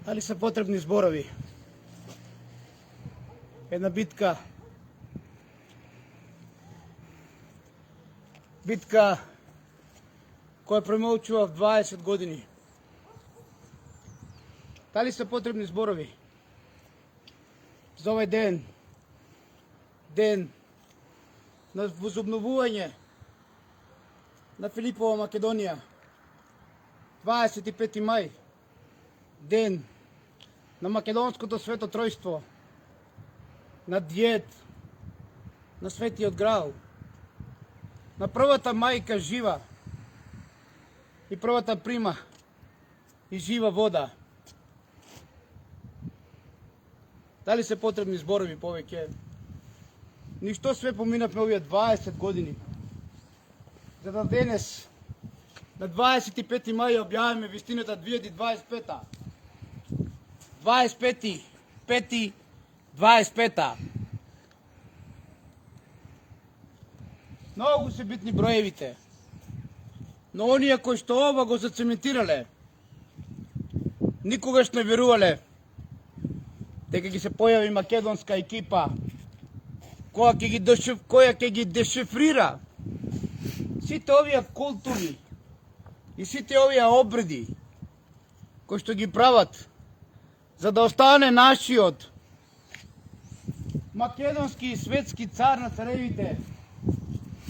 Ali са потребни зборови. Една битка. Битка koja pромолчува в 20 години. Дали са потребни зборови за овој ден? Ден на возобновување на Филипова Македонија. 25 мај. Ден на Македонското свето тројство. На диет на Светиот Граал. На првата мајка жива и првата прима и жива вода. Дали се потребни зборови повеќе? Ништо све поминавме овие 20 години. За да денес, на 25 мај, објавиме вистината 2025. 25. Многу се битни броевите. Но оние кои што ова го зацементирале, никогаш не верувале дека ќе се појави македонска екипа која ќе ги дешифрира сите овие култури и сите овие обреди кои што ги прават за да остане нашиот македонски и светски цар на царевите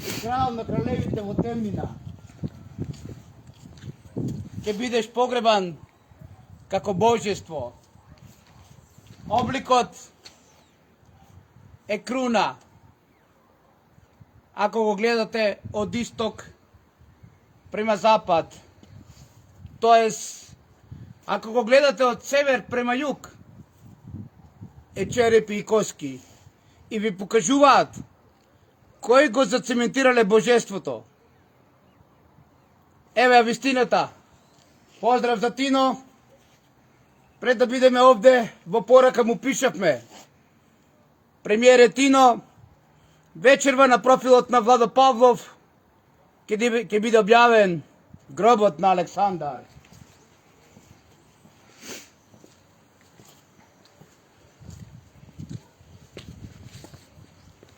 и крал на кралевите во темнина. Ќе бидеш погребан како божество. Обликот е круна. Ако го гледате од исток према запад, тоест ако го гледате од север према југ, е черепи и коски и ви покажуваат кои го зацементирале божеството. Еве вистината. Поздрав за Тино. Пред да бидеме овде, во порака му пишавме: премиере Тино, вечерва на профилот на Владо Павлов ќе биде објавен гробот на Александар.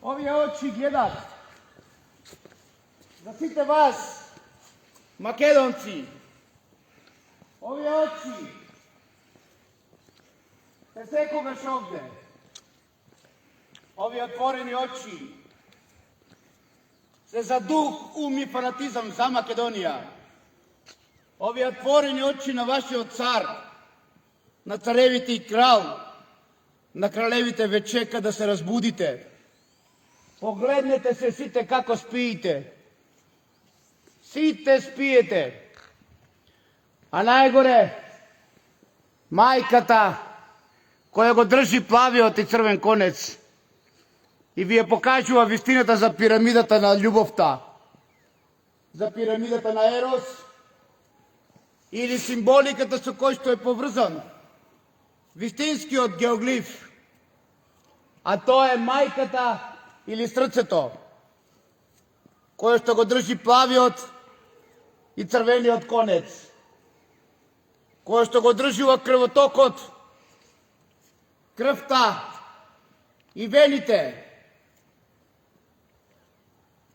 Овие очи гледат за сите вас, македонци. Овие очи се секогаш овде. Овие отворени очи се за дух, ум и фанатизам за Македонија. Овие отворени очи на вашиот цар, на царевите и крал, на кралевите ве чека да се разбудите. Погледнете се сите како спиите. Сите спиете. А најгоре, мајката која го држи плавиот и црвен конец и ви ја покажува вистината за пирамидата на љубовта, за пирамидата на Ерос или символиката со кој што е поврзан вистинскиот геоглиф, а тоа е мајката или срцето, кој што го држи плавиот и црвениот конец, кој што го држува крвотокот, крвта и вените.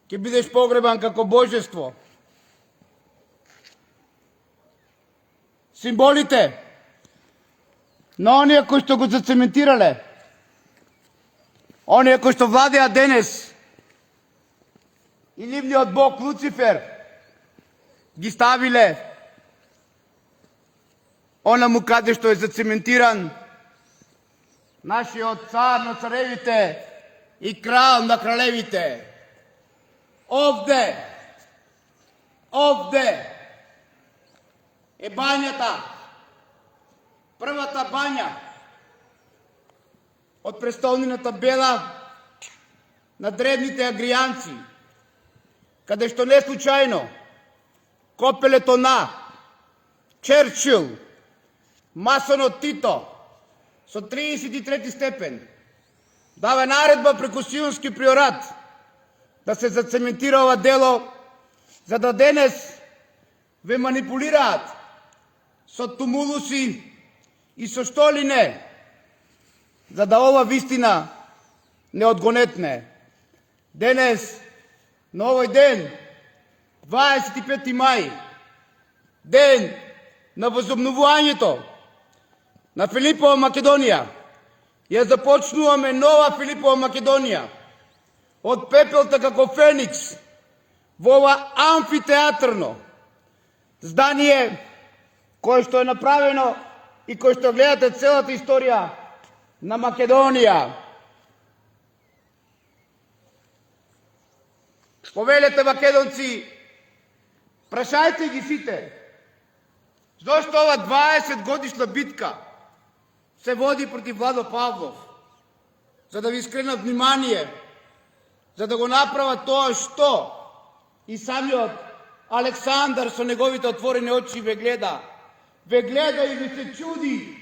Ќе бидеш погребан како божество. Символите на оние кои што го зацементирале, оние кои што владеат денес и нивниот бог Луцифер ги ставиле онаму каде што е зацементиран нашиот цар на царевите и крал на кралевите. Овде е бањата, првата бања од престолнината Бела на древните агријанци, каде што не случајно копелето на Черчил, масонот Тито, со 33 степен, дава наредба преку Сионски приорат да се зацементира ова дело, за да денес ве манипулираат со тумулуси И со што ли не, за да ова вистина не одгонетне. Денес, на овој ден, 25. мај, ден на возобновувањето на Филипова Македонија, ја започнуваме нова Филипова Македонија, од пепелта како феникс, во ова амфитеатрно здание, кое што е направено и кое што гледате целата историја на Македонија. Повелете македонци, прашајте ги сите, зошто ова 20 годишна битка се води против Владо Павлов, за да ви скренат внимание, за да го направат тоа што и самиот Александар со неговите отворени очи ве гледа и ви се чуди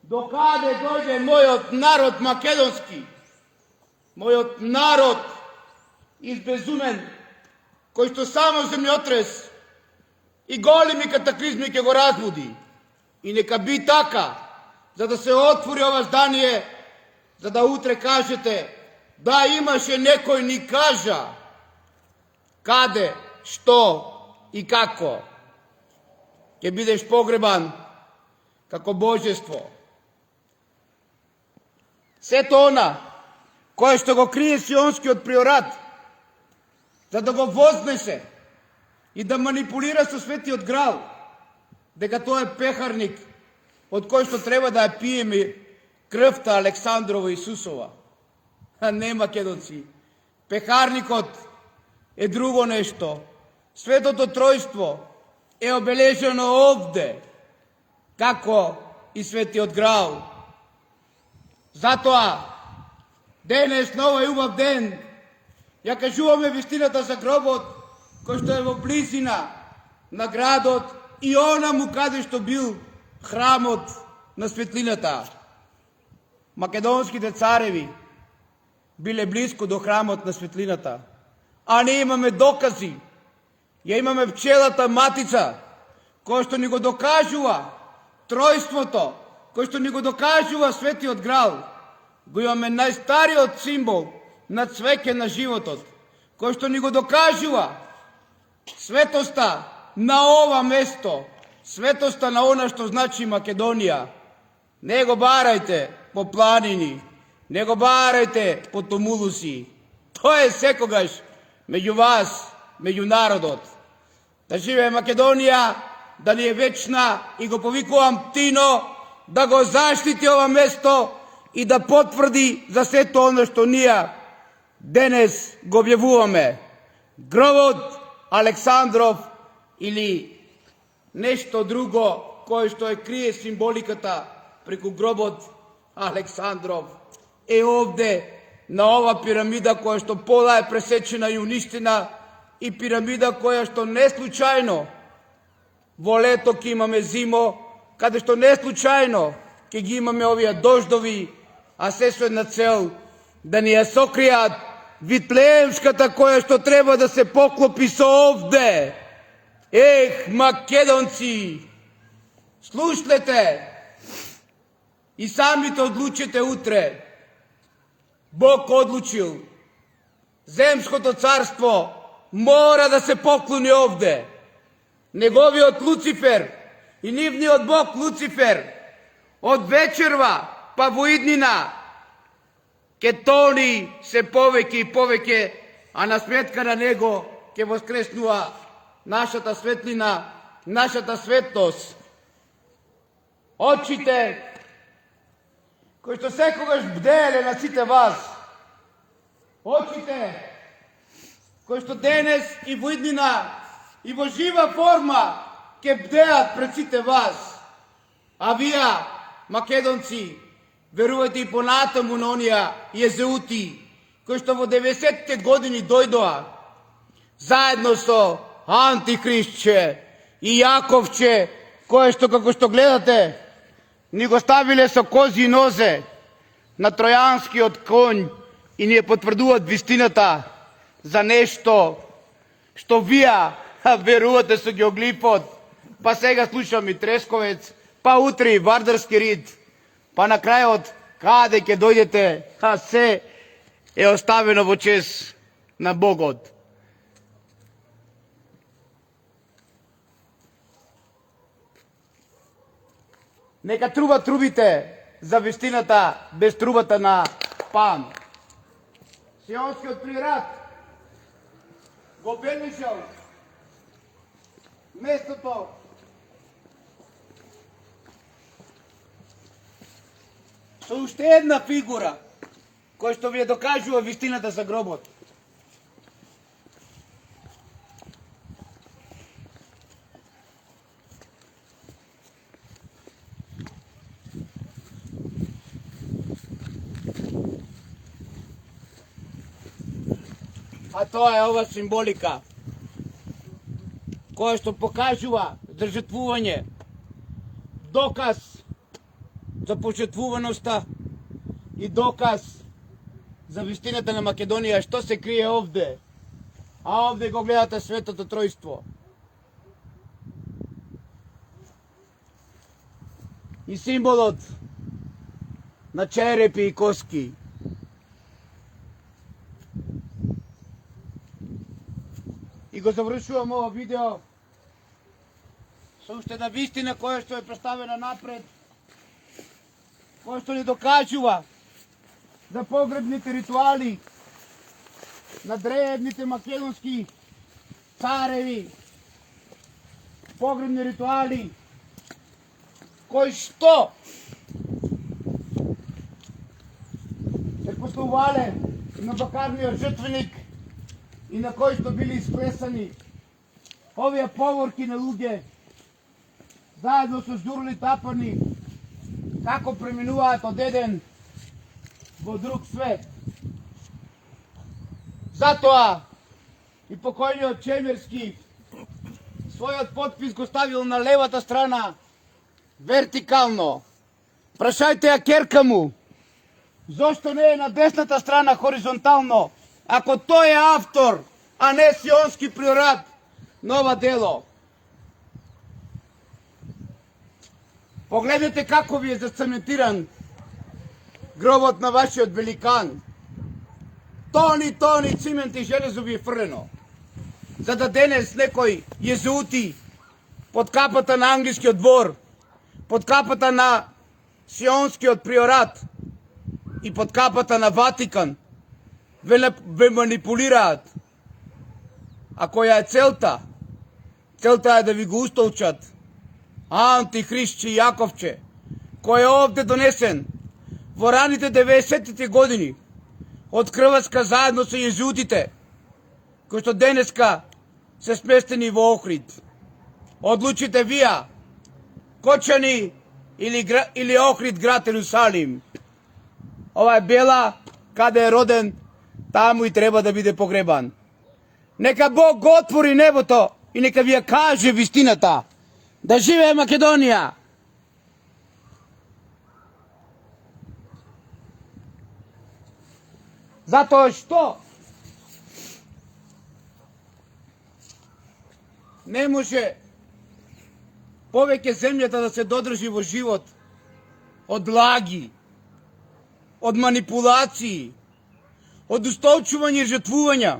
докаде дојде мојот народ македонски, мојот народ избезумен, кој што само земјотрес и големи катаклизми ќе го разбуди. И нека би така, за да се отвори ова здание, за да утре кажете, да, имаше некој ни кажа каде, што и како. Ќе бидеш погребан како божество. Сето она кое што го крие Сионскиот приорат, за да го вознесе и да манипулира со Светиот Грал, дека тоа е пехарник од кој што треба да ја пиеме крвта Александрова Исусова. А не, македонци, пехарникот е друго нешто. Светото Тројство е обележено овде, како и Светиот Грал. Затоа, денес на овој убав ден, ја кажуваме вистината за гробот, кој што е во близина на градот и онаму каде што бил храмот на светлината. Македонските цареви биле близко до храмот на светлината, а ние имаме докази. Ја имаме пчелата матица, која што ни го докажува тројството, кој што ни го докажува Светиот Грал. Го имаме најстариот символ на цвеќе на животот, кој што ни го докажува светоста на ова место, светоста на она што значи Македонија. Не го барајте по планини, не го барајте по томулуси. Тоа е секогаш меѓу вас, меѓу народот. Да живее Македонија, да ни е вечна, и го повикувам Тино да го заштити ова место и да потврди за сето оно што ние денес го објавуваме. Гробот Александров или нешто друго кое што е крие символиката преку гробот Александров е овде на ова пирамида која што пола е пресечена и уништена, и пирамида која што не случајно во лето ќе имаме зимо, каде што не случајно ќе ги имаме овие дождови, а се со една цел да ни ја сокријат Витлеемската која што треба да се поклопи со овде. Ех, македонци, слушнете и самите одлучите утре. Бог одлучил. Земското царство мора да се поклони овде. Неговиот Луцифер и нивниот Бог Луцифер од вечерва па во иднина ке тони се повеќе и повеќе, а на сметка на него ке воскреснува нашата светлина, нашата светост. Очите кои што секогаш бделе на сите вас, очите кои што денес и во иднина и во жива форма ке бдеат пред сите вас. А вие, македонци, верувајте и понатаму на онија језеути кои што во 90-те години дојдоа заедно со Антихристче и Јаковче, кое што, како што гледате, ни го ставиле со кози нозе на тројанскиот конј и ни ја потврдуваат вистината за нешто што вие верувате со геоглифот, па сега слушам и Трешковец, pa utri Vardarski rit, pa na kraju od kade ke dojdete, a sve je ostavljeno počes na Bogod. Neka truba trubite za вистината без трубата на Пан. Сионскиот прират го бележал местото со уште една фигура која што ви ја докажува вистината за гробот. А тоа е ова символика која што покажува за жртвување, доказ за пожртвуваноста и доказ за вистината на Македонија, што се крие овде. А овде го гледате Светото Тројство. И символот на черепи и коски. И го завршувам ова видео со уште една вистина која што е представена напред, која што ни докажува за погребните ритуали на древните македонски цареви, погребни ритуали кои што се послувале на бакарниот жртвеник и на кои што били исклесани овие поворки на луѓе заедно со журли тапани како преминуваат од еден во друг свет. Затоа и покојниот Чемерски својот подпис го ставил на левата страна вертикално. Прашајте ја керка му зошто не е на десната страна хоризонтално, ако тој е автор, а не сионски приорат на ова дело. Погледнете како ви е зацементиран гробот на вашиот великан. Тони цимент и железо ви е фрлено. За да денес некој језуити под капата на англискиот двор, под капата на сионскиот приорат и под капата на Ватикан ве манипулираат. А која е целта? Целта е да ви го устолчат антихристче Јаковче, кој е овде донесен во раните 90-тите години од Хрватска заедно со језуитите, кои што денеска се сместени во Охрид. Одлучите вија, Кочани или Охрид град Ерусалим. Ова е Бела, каде е роден, таму и треба да биде погребан. Нека Бог го отвори небото и нека ви ја каже вистината. Да живее Македонија! Затоа што не може повеќе земјата да се додржи во живот од лаги, од манипулации, од устолчување и жртвувања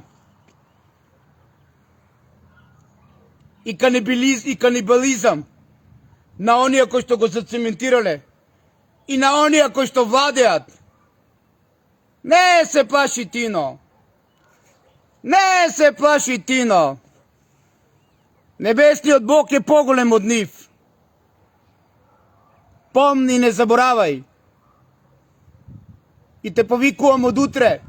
и канибализам на оние кои што го зацементирале и на оние кои што владеат. Не се плаши Тино. Не се плаши Тино. Небесниот Бог е поголем од нив. Помни, не заборавај. И те повикувам од утре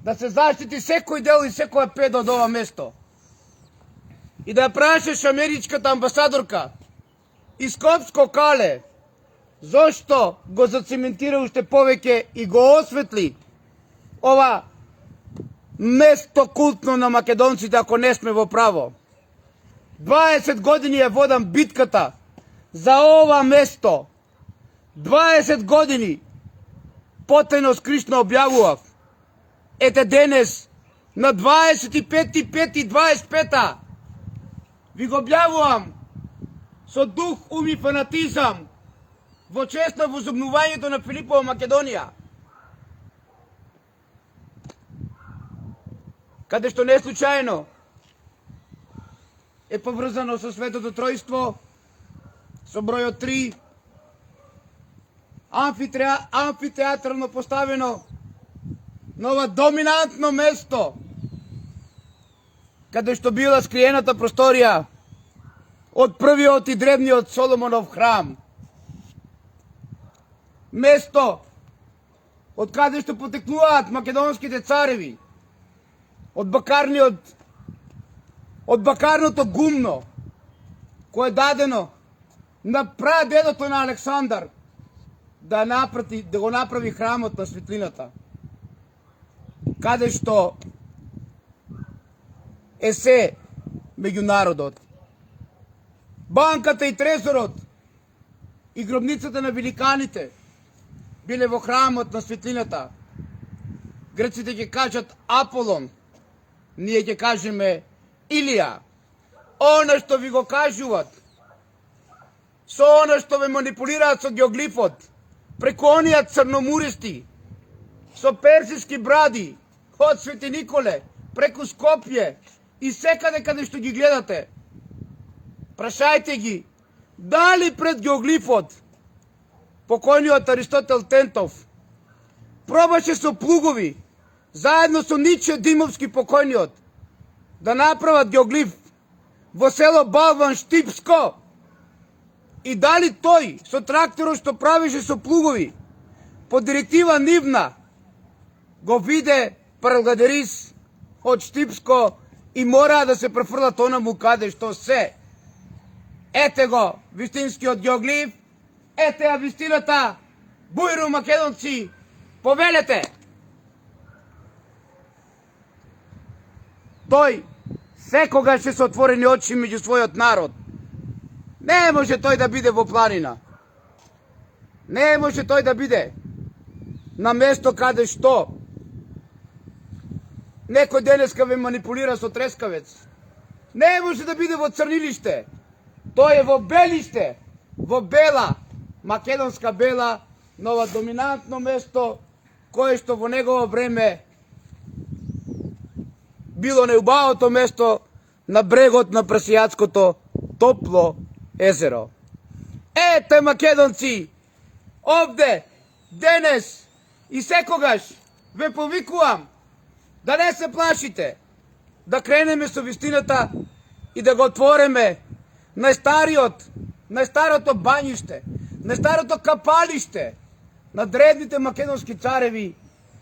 да се заштити секој дел и секоја педа од ова место. И да ја прашаш америчката амбасадорка и Скопско кале зошто го зацементира уште повеќе и го осветли ова место култно на македонците, ако не сме во право. 20 години ја водам битката за ова место. 20 години потајно скришно објавував. Ете денес на 25.5.25 ви го објавувам со дух, ум и фанатизам во чест на возобновувањето на Филипова Македонија, каде што не случајно е поврзано со Светото Тројство, со бројот 3, амфитеатрално поставено на ова доминантно место, каде што била скриената просторија од првиот и древниот Соломонов храм. Место од каде што потекнуваат македонските цареви, од бакарното гумно, кое е дадено на прадедото на Александар да го направи храмот на светлината, каде што е се меѓу народот. Банката и трезорот и гробницата на великаните биле во храмот на светлината. Грците ќе кажат Аполон, ние ќе кажеме Илија. Она што ви го кажуват, со она што ве манипулираат со геоглифот, преку онија црномуристи, со персиски бради, од Свети Николе, преку Скопје и секаде каде што ги гледате. Прашајте ги, дали пред геоглифот покојниот Аристотел Тентов пробаше со плугови, заедно со Ниче Димовски покојниот, да направат геоглиф во село Балван Штипско, и дали тој со тракторот што правеше со плугови по директива нивна го виде Паралгадерис од Штипско и мора да се префрлат онаму каде што се. Ете го вистинскиот геоглиф, ете ја вистината, бујру македонци, повелете! Тој секогаш е со отворени очи меѓу својот народ. Не може тој да биде во планина. Не може тој да биде на место каде што некој денеска ве манипулира со трескавец. Не може да биде во црнилиште. Тој е во белиште, во бела, македонска бела, на ова доминантно место, кое што во негово време било неубавото место на брегот на Пресијатското топло езеро. Ете, македонци, овде, денес и секогаш ве повикувам да не се плашите, да кренеме со вистината и да го отвореме најстарото бањиште, најстарото капалиште на древните македонски цареви,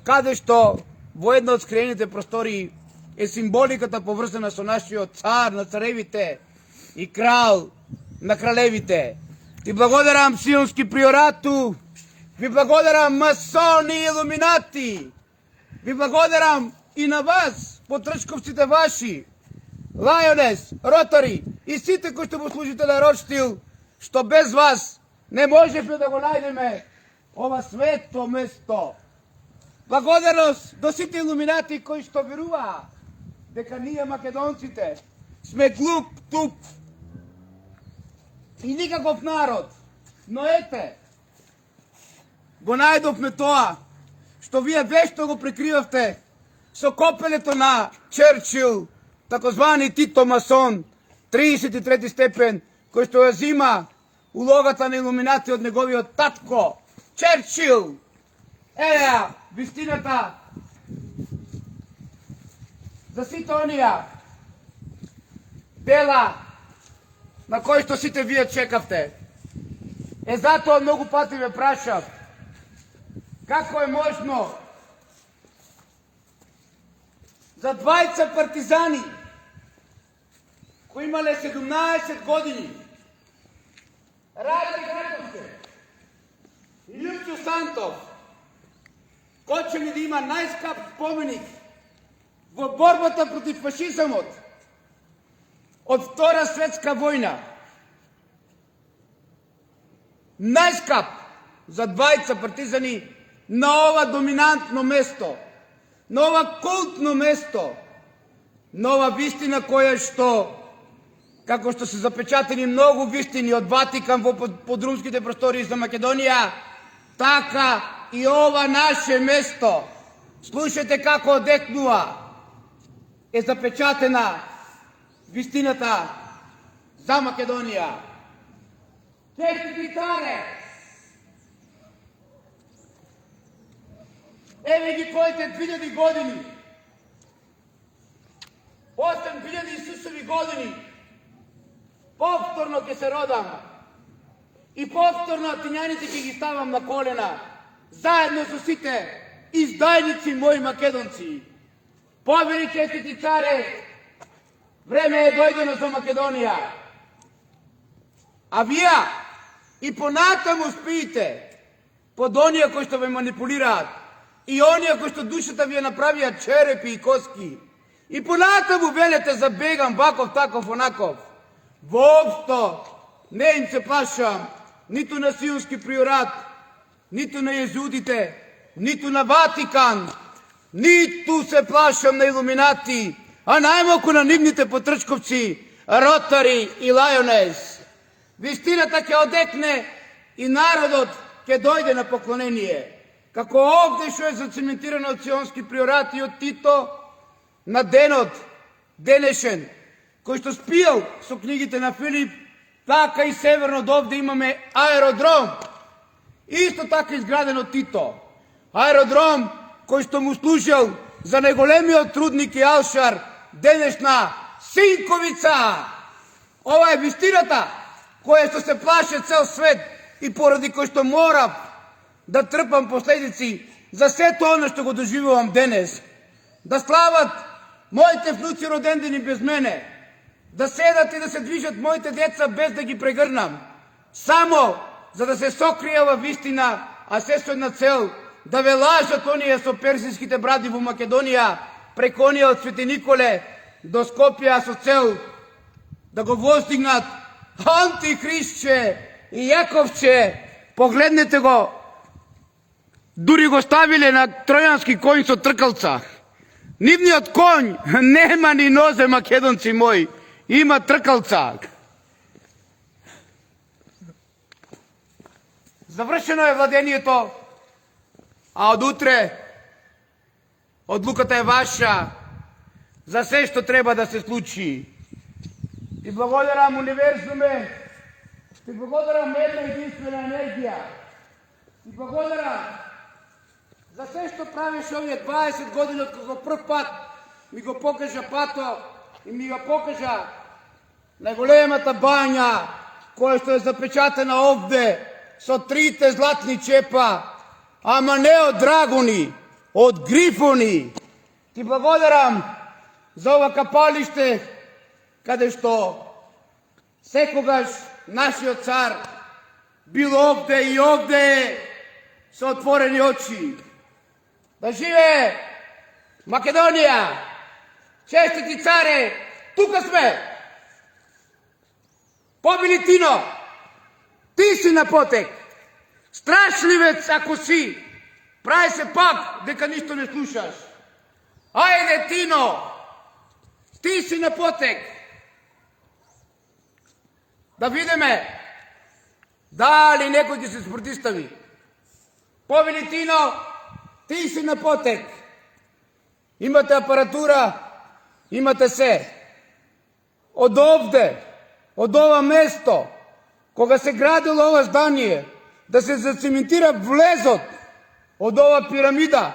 каде што во една од скриените простории е символиката поврзана со нашиот цар на царевите и крал на кралевите. Ти благодарам, Сионски приорату, ви благодарам, масони и илуминати, ви благодарам и на вас, потрчковците ваши, Лајонес, Ротари и сите кои што му служите на Ротштил, што без вас не можевме да го најдеме ова свето место. Благодарност до сите илуминати кои што веруваа дека ние македонците сме глуп, туп и никаков народ. Но ете, го најдовме тоа што вие вешто го прикривавте со копелето на Черчил, такозвани Тито масон, 33 степен, кој што ја зима улогата на илуминати од неговиот татко, Черчил. Еа, вистината за сите онија дела на кои што сите вие чекавте. Затоа многу пати ве прашав, како е можно за двајца партизани кои имале 17 години, Ради Гретовски и Лјупчо Сантов, почели да има најскап споменик во борбата против фашизамот од Втора светска војна. Најскап за двајца партизани на ова доминантно место, на ова култно место, на ова вистина која што како што се запечатени многу вистини од Ватикан во подрумските простории за Македонија, така и ова наше место, слушайте како одекнува, е запечатена вистината за Македонија. Честити царе! Еве ги твоите 2000 години, 8000 Исусови години, повторно ќе се родам и повторно атињаните ќе ги ставам на колена, заедно со сите издајници мои македонци. Побери, честити царе, време е дојдено за Македонија. А вие и понатаму спиите под оние кои што ве манипулираат и оние кои што душата ви ја направија черепи и коски. И понатаму велете за бегам, ваков, таков, онаков. Воопшто не им се плашам ниту на Сионски приорат, ниту на језудите, ниту на Ватикан, ниту се плашам на илуминати, а најмалку на нивните потрчковци, Ротари и Лајонес. Вистината ќе одекне и народот ќе дојде на поклонение. Како овде што е зацементирано од Сионски приорат и од Тито, на денот денешен, кој што спиел со книгите на Филип, така и северно од овде имаме аеродром. Исто така изграден од Тито. Аеродром кој што му служил за најголемиот трудник и алшар, денешна Синковица. Ова е вистината која што се плаше цел свет и поради кој што морав да трпам последици за сето оно што го доживувам денес. Да слават моите внуци родендени без мене, да седат и да се движат моите деца без да ги прегрнам, само за да се сокрие ова вистина, а се со една цел, да ве лажат оние со персиските бради во Македонија, преку оние од Свети Николе до Скопје, со цел да го воздигнат Антихристче и Јаковче. Погледнете го, дури го ставиле на тројански коњ со тркалца. Нивниот коњ нема ни нозе, македонци мои, има тркалца. Завршено е владението, а од утре одлуката е ваша за се што треба да се случи. Ти благодарам, универзуме, ти благодарам една единствена енергија, ти благодарам за се што правиш овие 20 години од кога прв пат ми го покажа пато и ми го покажа најголемата бања која што е запечатена овде со 3 златни чепа, ама не од драгони, од грифони. Ти благодарам за ова капалиште каде што секогаш нашиот цар бил овде и овде со отворени очи. Да живее Македонија! Честити царе, тука сме! Побили Тино! Ти си на потек! Страшливец ако си! Прави се пак дека ништо не слушаш! Ајде, Тино! Ти си на потек! Да видиме дали некој ќе се спротистави. Побили Тино! Ти си на потек. Имате апаратура, имате се. Од овде, од ова место, кога се градило ова здание, да се зацементира влезот од ова пирамида,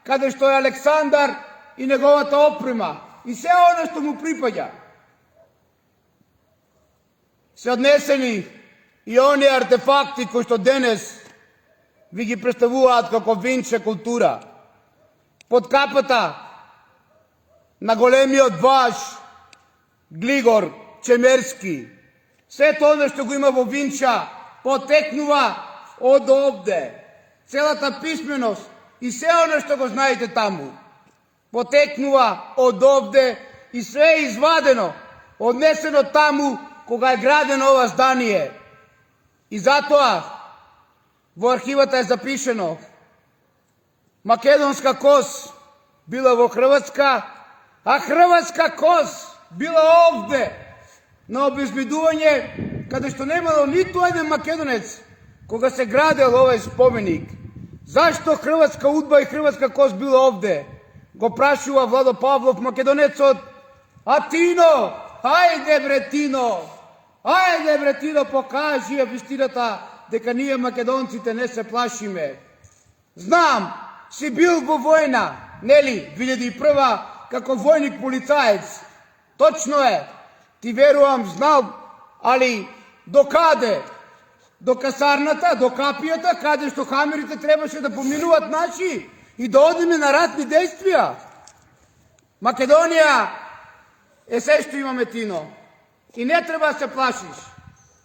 каде што е Александар и неговата опрема, и се оно што му припаѓа. Се однесени и оние артефакти кои што денес ви ги представуваат како винче култура. Под капата на големиот важ Глигор Чемерски. Сето оно што го има во Винча потекнува од овде. Целата писменост и се оно што го знаете таму потекнува од овде и се е извадено, однесено таму кога е градено ова здание. И затоа во архивата е запишено: македонска кос била во Хрватска, а хрватска кос била овде. na obezbeduvanje kada što nemalo niti jedan Makedonec koga se gradil ovaj spomenik. Zašto hrvatska udba i hrvatska kost bila ovde? Go prašuva Vlado Pavlov, Makedonec od Atino, hajde bre Tino, pokaži obistinata дека ние македонците не се плашиме. Знам, си бил во војна, нели, 2001 како војник полицаец. Точно е, ти верувам, знам, али до каде? До касарната, до капијата, каде што хамерите требаше да поминуват наши и да одиме на ратни действија. Македонија е се што имаме, Тино. И не треба да се плашиш.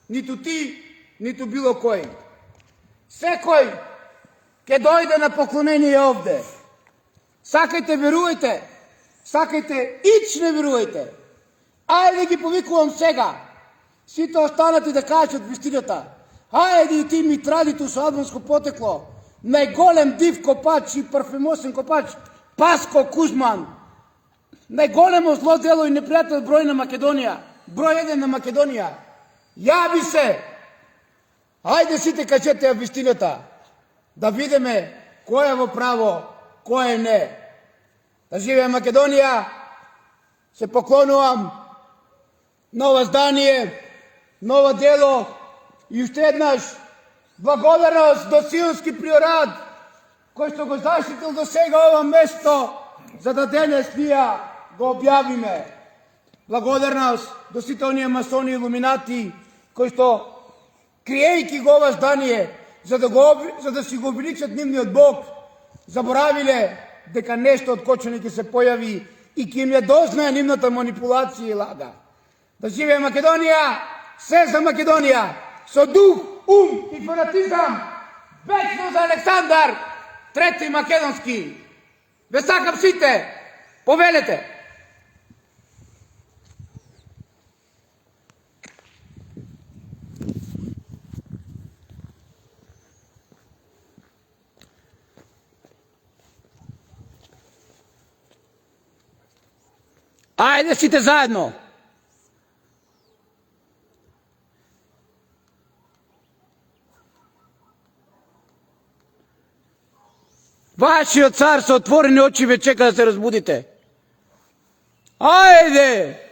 Ниту ти, ниту било кој. Секој ке дојде на поклонение овде. Сакајте, верувајте. Сакајте, ич не верувајте. Ајде да ги повикувам сега. Сите останати да кажат вистината. Ајде и ти Митрадиту со албанско потекло. Најголем див копач и парфемосен копач Паско Кузман. Најголемо зло дело и непријател број на Македонија. Број 1 на Македонија. Јави се. Ајде сите кажете ја вистината. Да видиме кој е во право, кој е не. Да живее Македонија. Се поклонувам. Ново здание, ново дело и уште еднаш благодарност до Сионски приорат кој што го заштитил до сега ова место за да денес ние го објавиме. Благодарност до сите оние масони и илуминати кои што криејќи го ова здание за да си го увеличат нивниот Бог заборавиле дека нешто од Кочани ќе се појави и ќе им ја дознае нивната манипулација и лага. Да живее Македонија, се за Македонија, со дух, ум и фанатизам, вечно за Александар, трети македонски. Ве сакам сите, повелете. Ајде сите заедно. Вашиот цар со отворени очи ве чека да се разбудите. Ајде!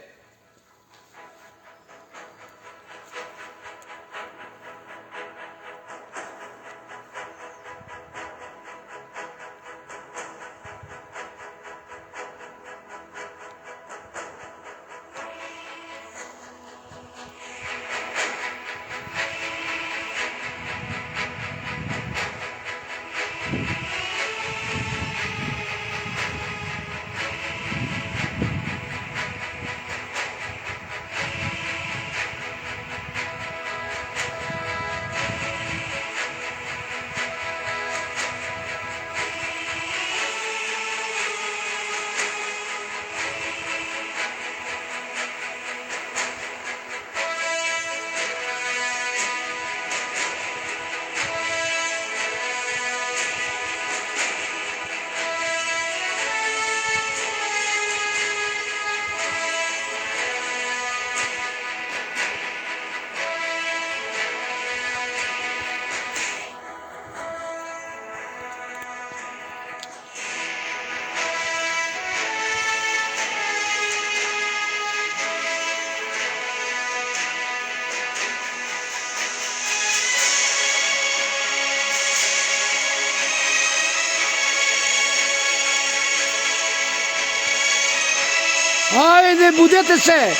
Ајде, будете се!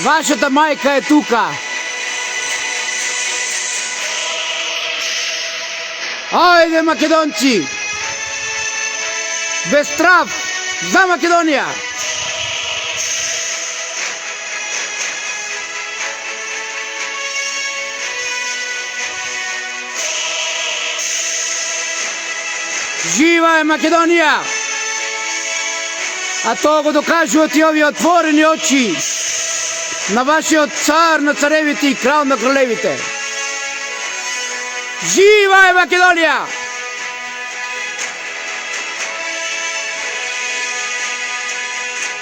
Вашата мајка е тука. Ајде, македонци! Без страв за Македонија! Жива е Македонија! А тоа го докажуват и овие отворени очи на вашиот цар на царевите и крал на кралевите. Жива е Македонија!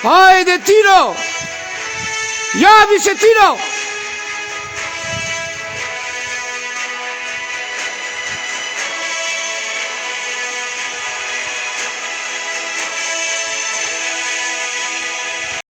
Ajde, Tino! Javi se, Tino!